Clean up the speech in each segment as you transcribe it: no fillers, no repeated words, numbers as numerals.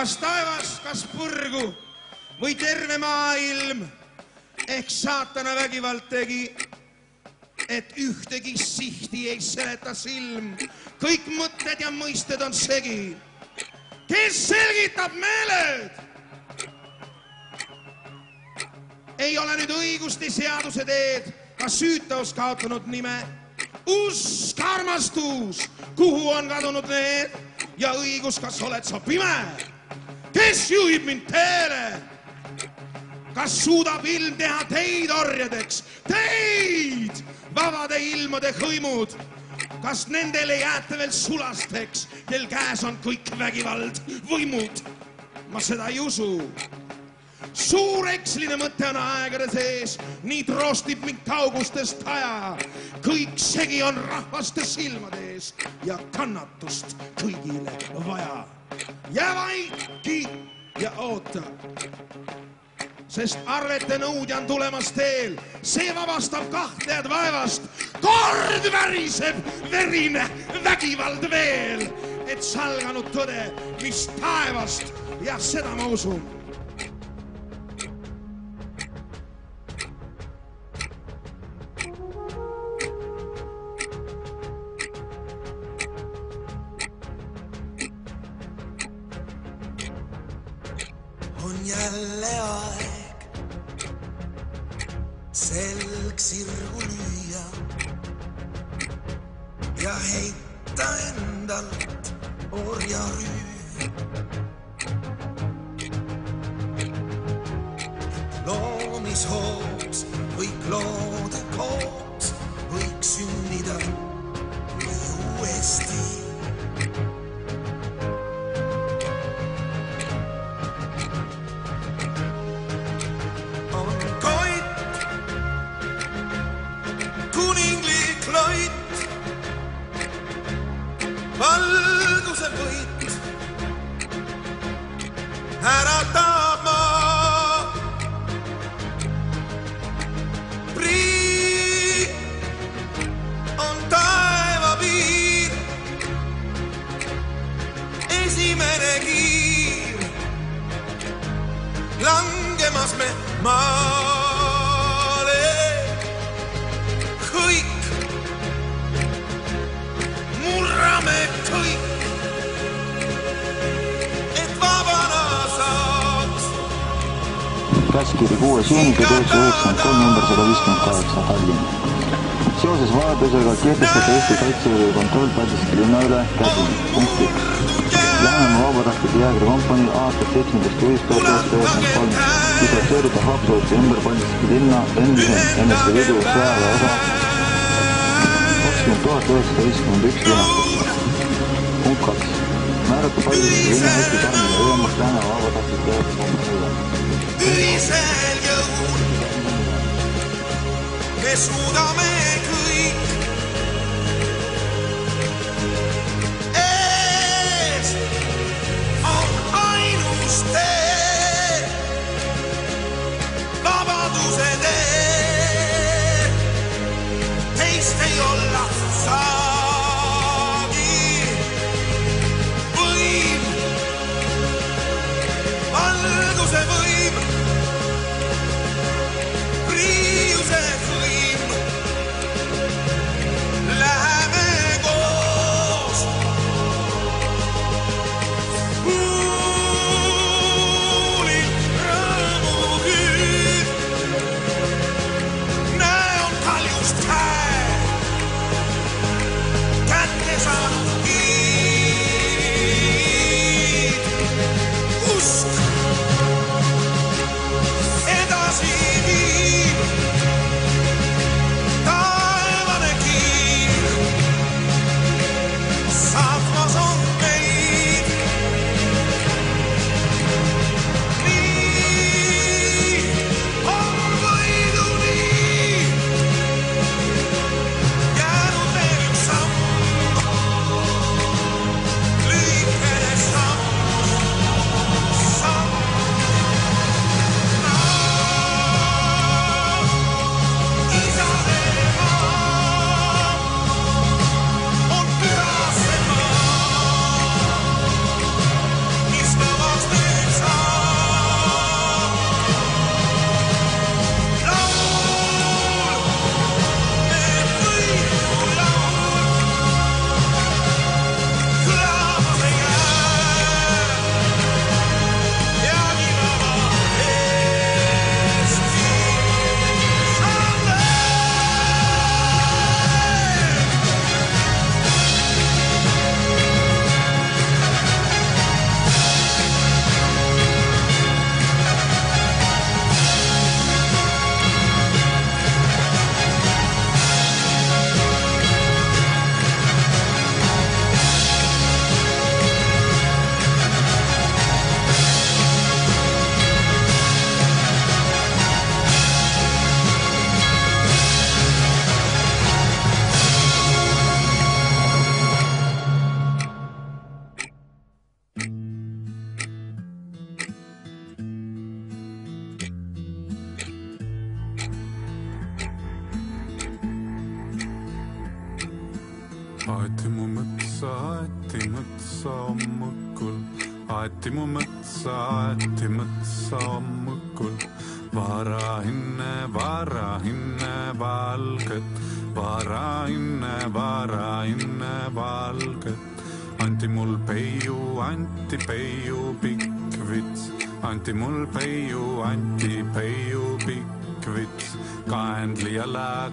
Kas taevas, kas põrgu või terve maailm ehk saatana vägivald tegi, et ühtegi sihti ei seleta silm. Kõik mõtted ja mõisted on segi. Kes selgitab meeled? Ei ole nüüd õigust ja seaduse teed, ka süütaus kaotanud nime. Usk, armastus, kuhu on kadunud need ja õigus, kas oled sa pime? Kes juhib mind teele? Kas suudab ilm teha teid orjadeks? Teid, vabade ilmade hõimud. Kas nendele jääte veel sulasteks, kel käes on kõik vägivald, võimud? Ma seda ei usu. Suur eksline mõte on aegade sees, nii troostib mind kaugustest taja. Kõik segi on rahvaste silmades ja kannatust kõigile vaja. Jää vaiki ja oota, sest arvete nõudja on tulemas teel. See vabastab kahtlejad vaevast. Kord väriseb verine vägivald veel, et salganud tõde, mis taevast, ja seda ma usun. On jälle aeg selg sirgu lüüa ja heita endalt orjarüü. Loomishooks kõik loode koos võiks sünnida uuesti. Valguse võit äratab maa. Prii on taeva piir, esimene kiir. Langemas me maale kõik. Murrame kõik, et vabana saaks. Käskiri 6. juunide 1993 number 158 Tallinn. Seoses vajadusega kehtestada Eesti Kaitseväe kontroll Paldiski linna üle käsin. Punkt 1. Läänemaa vabatahtlike jäägrikompaniil aastat 7. juulist 1993 dislokeerida Haapsalust ümber Paldiski linna endise NSV Liidu sõjaväe osa 20 951 linnakusse. Punkt 2. Määrata Paldiski linna Eesti tarmile ülemaks Läänemaa vabatahtlike jäägrikompaniile. Ühisel jõul me suudame kõik. Ees on ainus tee, vabaduse tee. Teist ei olla saagi. Võim, valguse võim, priiuse võim Aeti mu mõtsa hommikul, aeti mu mõtsa hommikul. Varahinne valget. Anti mul peiu pikk vits. Anti mul peiu pikk vits. Kaendli jala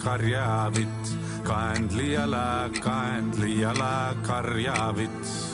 karjavits. Kaendli jala karjavits.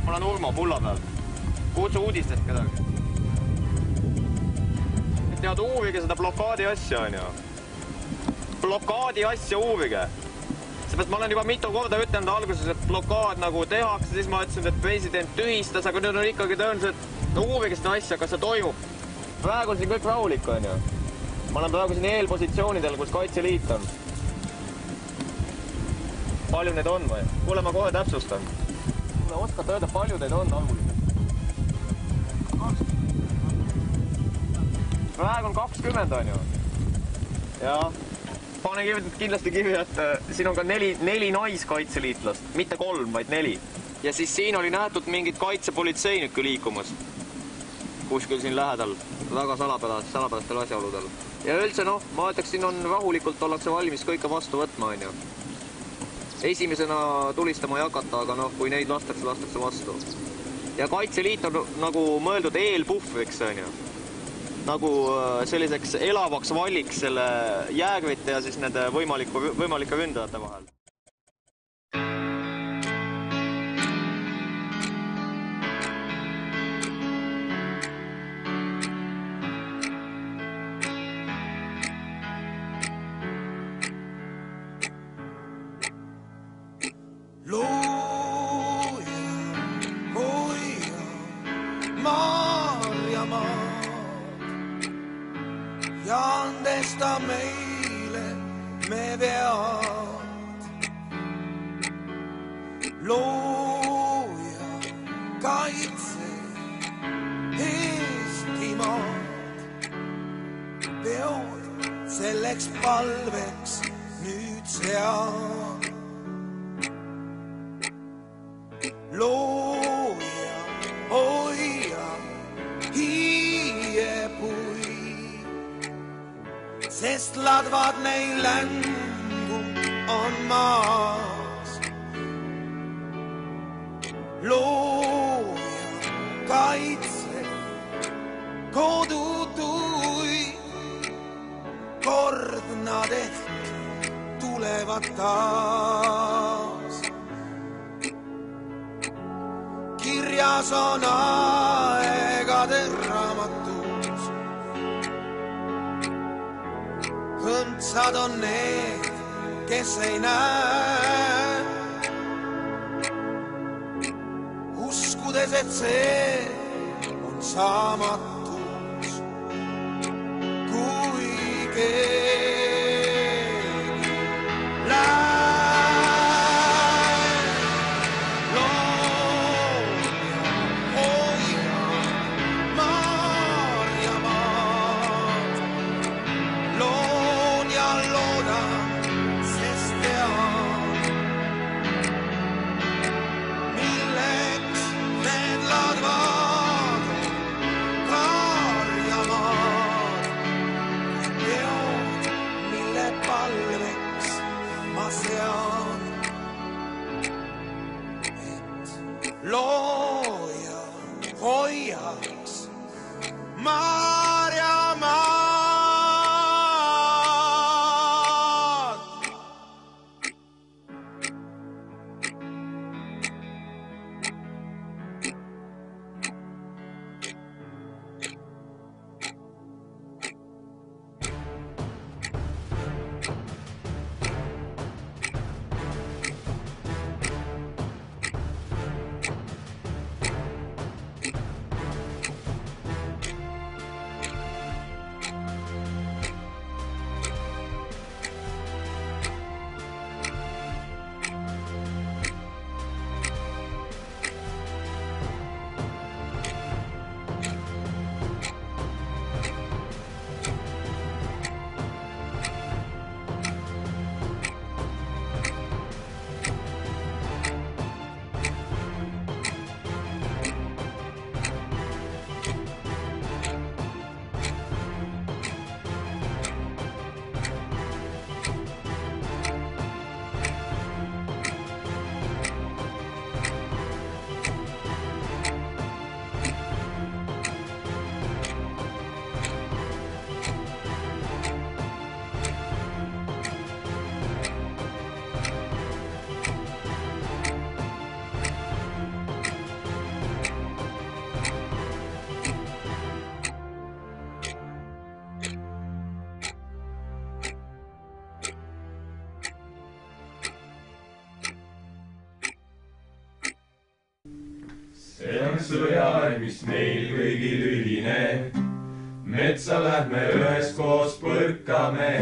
Ma olen Urmo Pulla peal. Kutsu uudistest kedagi. Tead, uurige seda blokaadi asja, on ju. Blokaadi asja uurige. Seepärast ma olen juba mitu korda ütlenud alguses, et blokaad nagu tehakse, siis ma ütlesin, et president tühistas, aga nüüd on ikkagi tõenäoliselt, no uurige seda asja, kas see toimub. Praegu on siin kõik rahulik, on ju. Ma olen praegu siin eelpositsioonidel, kus Kaitseliit on. Palju neid on või? Kuule, ma kohe täpsustan. Kuule, oskad öelda, palju teid on rahuliselt? Praegu on 20, on ju. Ja pane kindlasti kivi, et siin on ka neli naiskaitseliitlast. Mitte 3, vaid 4. Ja siis siin oli nähtud mingid kaitsepolitseinikku liikumas. Kuskil siin lähedal. Väga salapärastel asjaoludel. Ja üldse, noh, ma ütleks, siin on rahulikult ollakse valmis kõike vastu võtma, on ju. Esimesena tulistama ei hakata, aga noh, kui neid lastakse vastu. Ja Kaitseliit on nagu mõeldud eelpuhvriks, on ju. Nagu selliseks elavaks valliks selle jäägrite ja siis nende võimalike ründajate vahel. Ja andesta meile me vead. Looja, kaitse Eestimaad. Peod selleks palveks nüüd sead. Looja, hoia, hiiepuid. Sest ladvad neil längu on maas. Looja, kaitse, kodutuid. Kord nad ehk tulevad taas. Kirjas on aegade raamatus. Hõntsad on need, kes ei näe. Uskudes, et see on saamatus. Kui keegi läheb. Looja hoiaks Maarjamaad. sai, mis meil kõigil ühine. Metsa lähme üheskoos põrkame,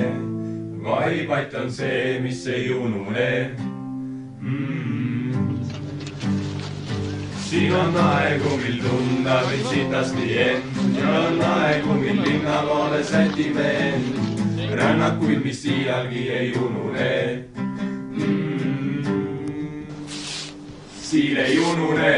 vaibait on see, mis ei unune. Siin on aegu, mil tunda võid sitasti end ja on aegu, mil linnaloole sätime end. Rännakuid, mis iialgi ei unune. Siin ei unune.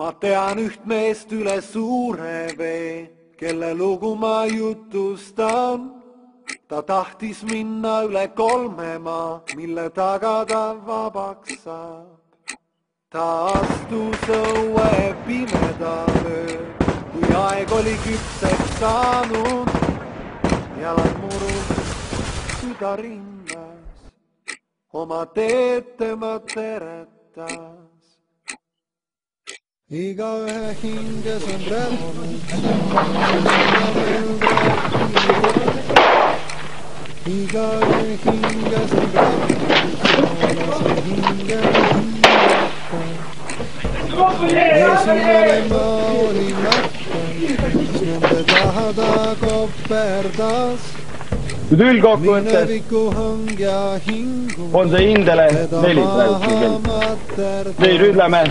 Ma tean üht meest üle suure vee, kelle lugu ma jutustan. Ta tahtis minna üle 3 maa, mille taga ta vabaks saab. Ta astus õue pimeda öö, kui aeg oli küpseks saanud. Jalad murud, süda rinnas, oma teed tema teretas. Igaühe hinges on revolutsioon. Igaühe hinges on revolutsioon, hinge esimene maa oli nähtav, mis nende taha ta koperdas. Üldkokkuvõttes on see hindele 4 praegu. Või ütleme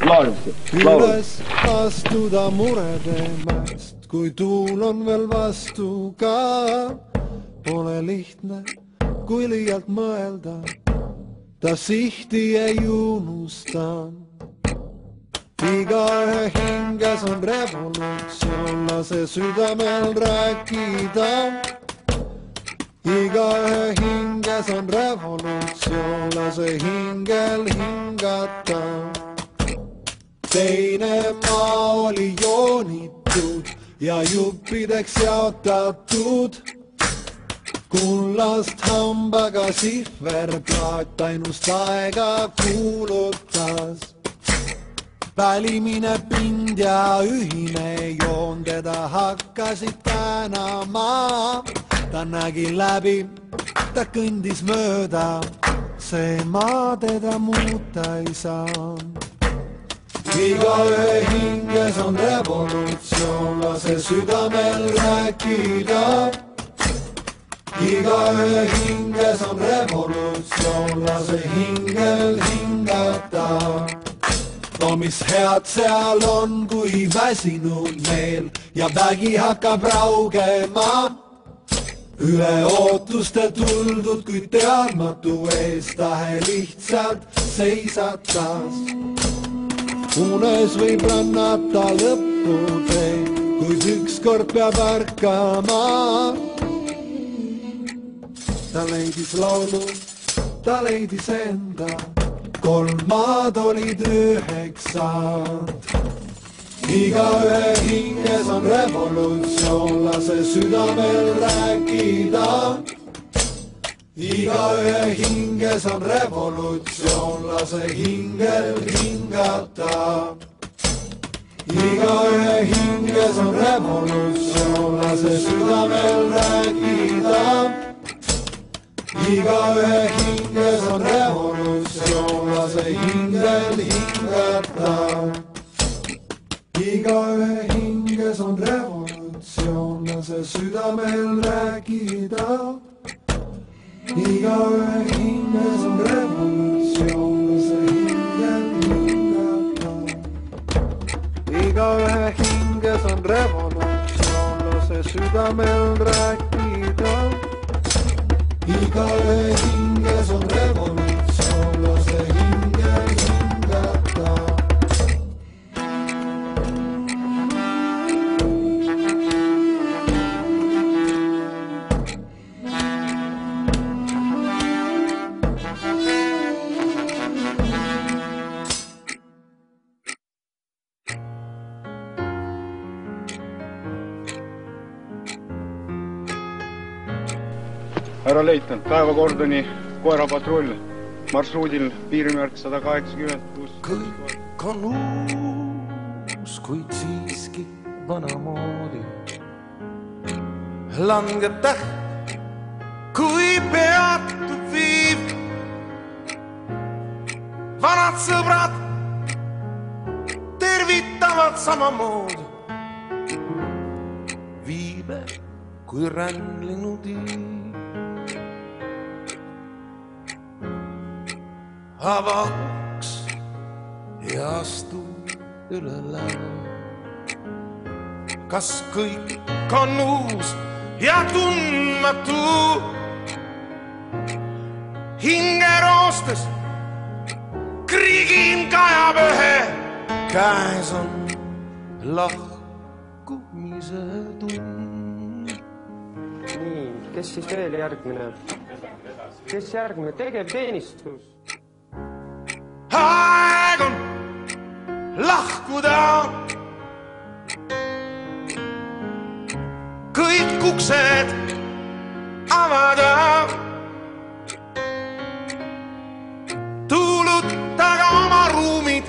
laulusse. Üles astuda muredemast, kui tuul on veel vastu ka. Pole lihtne, kui liialt mõelda, ta sihti ei unusta. Igaühe hinges on revolutsioon, lase südamel rääkida. Igaühe hinges on revolutsioon, lase hingel hingata. Teine maa oli joonitud ja juppideks jaotatud. Kullast hambaga sihverplaat ainust aega kuulutas. Välimine pind ja ühine joon, teda hakkasid tänama. Ta nägi läbi, ta kõndis mööda, see maa teda muuta ei saa. Igaühe hinges on revolutsioon, lase südamel rääkida. Igaühe hinges on revolutsioon, lase hingel hingata. No mis head seal on, kui väsinud meel ja vägi hakkab raugema. Üle ootuste tuldud, kui teadmatu ees tahe lihtsalt seisatas. Unes võib rannata lõpputeid, kuid ükskord peab ärkama. Ta leidis laulu, ta leidis enda, 3 maad olid 9. Igaühe hinges on revolutsioon, lase südamel rääkida. Igaühe hinges on revolutsioon, lase hingel hingata. Igaühe hinges on revolutsioon, lase südamel rääkida. Igaühe hinges on revolutsioon, lase hingel hingata. Igaühe hinges on revolutsioon, lase südamel rääkida. Igaühe hinges on revolutsioon, lase hingel hingata. Igaühe hinges on revolutsioon, lase südamel rääkida. Igaühe hinges on revolutsioon, lase hingel hingata. Härra leitnant, päevakordoni koerapatrull, marsruudil piirimärk 180. Kõik on uus, kuid siiski vanamoodi. Langeb täht, kui peatub viiv. Vanad sõbrad tervitavad samamoodi. Viibe kui ränglinud iiv. Avaks ja astu üle läve. Kas kõik on uus ja tundmatu? Hinge roostes kriigin kajab ühe käes on lahkumise tund. Nii, kes siis veel järgmine? Kes järgmine? Tegevteenistus. Aeg on lahkuda. Kõik uksed avada. Tuulutage oma ruumid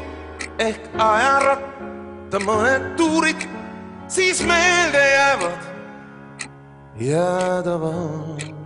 ehk ajaratta mõned tuurid, siis meelde jäävad jäädavad.